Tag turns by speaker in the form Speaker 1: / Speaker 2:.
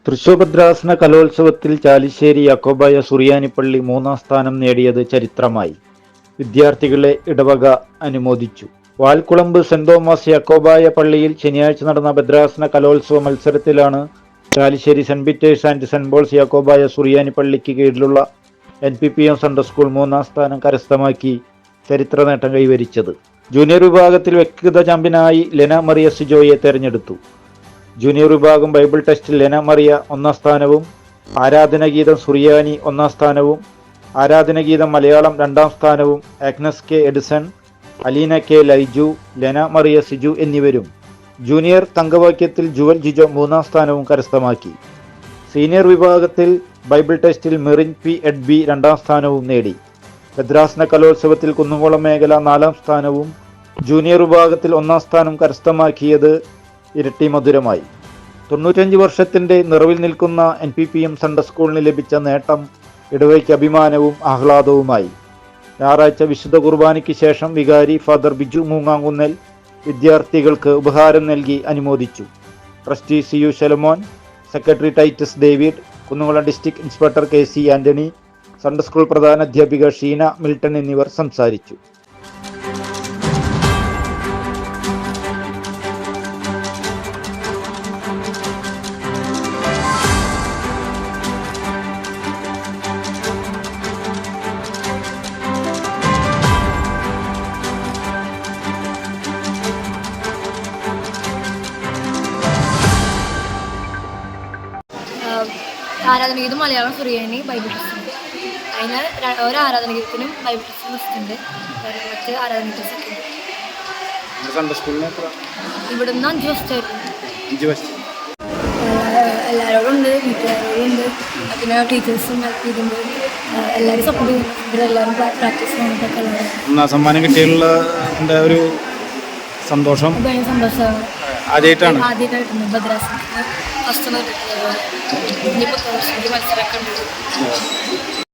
Speaker 1: തൃശൂർ ഭദ്രാസന കലോത്സവത്തിൽ ചാലിശ്ശേരി യാക്കോബായ സുറിയാനിപ്പള്ളി 3ാം സ്ഥാനം നേടിയത് ചരിത്രമായി. വിദ്യാർത്ഥികളെ ഇടവക അനുമോദിച്ചു. വാൽക്കുളമ്പ് സെന്റ് തോമസ് യാക്കോബായ പള്ളിയിൽ ശനിയാഴ്ച നടന്ന ഭദ്രാസന കലോത്സവ മത്സരത്തിലാണ് Chalissery saint Peter's and saint Paul's Yakobaya സുറിയാനിപ്പള്ളിക്ക് കീഴിലുള്ള NPPM സൺഡേ സ്കൂൾ 3ാം സ്ഥാനം കരസ്ഥമാക്കി ചരിത്ര നേട്ടം കൈവരിച്ചത്. ജൂനിയർ വിഭാഗത്തിൽ വ്യക്തിഗത ചാമ്പ്യനായി ലെന മറിയ സിജോയെ തെരഞ്ഞെടുത്തു. ജൂനിയർ വിഭാഗം ബൈബിൾ ടെസ്റ്റിൽ ലെന മറിയ 1ാം സ്ഥാനവും, ആരാധനഗീതം സുറിയാനി 1ാം സ്ഥാനവും, ആരാധനഗീതം മലയാളം 2ാം സ്ഥാനവും ആഗ്നസ് കെ എഡിസൺ, അലീന കെ ലൈജു, ലെന മറിയ സിജു എന്നിവരും, ജൂനിയർ തങ്കവാക്യത്തിൽ ജുവൽ ജിജോ 3ാം സ്ഥാനവും കരസ്ഥമാക്കി. സീനിയർ വിഭാഗത്തിൽ ബൈബിൾ ടെസ്റ്റിൽ മെറിൻ പി എഡ്ബി 2ാം സ്ഥാനവും നേടി. ഭദ്രാസന കലോത്സവത്തിൽ കുന്നുംകുളം മേഖല 4ാം സ്ഥാനവും ജൂനിയർ വിഭാഗത്തിൽ 1ാം സ്ഥാനം കരസ്ഥമാക്കിയത് ഇരട്ടി മധുരമായി. 95 വർഷത്തിന്റെ നിറവിൽ നിൽക്കുന്ന NPPM സൺഡേ സ്കൂളിന് ലഭിച്ച നേട്ടം ഇടവയ്ക്ക് അഭിമാനവും ആഹ്ലാദവുമായി. ഞായറാഴ്ച വിശുദ്ധ കുർബാനയ്ക്ക് ശേഷം വികാരി ഫാദർ ബിജു മൂങ്ങാങ്കുന്നൽ വിദ്യാർത്ഥികൾക്ക് ഉപഹാരം നൽകി അനുമോദിച്ചു. Trustee CU Shalamon, secretary Titus David, Kunnamkulam district inspector KC Antony, Sunday school പ്രധാന അധ്യാപിക ഷീന മിൽട്ടൺ എന്നിവർ സംസാരിച്ചു.
Speaker 2: ആരാധനഗീതം മലയാളം സുറിയാനി ബൈബിൾ ടെസ്റ്റ്. അതിന് ഓരോ ആരാധനഗീതത്തിനും ബൈബിൾ ടെസ്റ്റ് ഫസ്റ്റ് ഉണ്ട്, മറ്റ് ആരാധന ടെസ്റ്റ് ഇവിടുന്ന് 5 ഫസ്റ്റ് എല്ലാവരോടും ഉണ്ട്, വീട്ടുകാരോടും ഉണ്ട്, പിന്നെ ടീച്ചേഴ്സും ഹെൽപ്പ് ചെയ്തിട്ടുണ്ട്. എല്ലാവരും സപ്പോർട്ട് ചെയ്യുന്നു. ഇവരെല്ലാവരും പ്രാക്ടീസ് ചെയ്യുന്നതൊക്കെ
Speaker 3: സമ്മാനം കിട്ടിയുള്ള ഒരു സന്തോഷം
Speaker 2: സന്തോഷമാണ്. ആദ്യമായിട്ടായിരുന്നു ഭദ്രാസന ഫസ്റ്റ് ഇനിയിപ്പോൾ മത്സരമൊക്കെ ഉണ്ട്.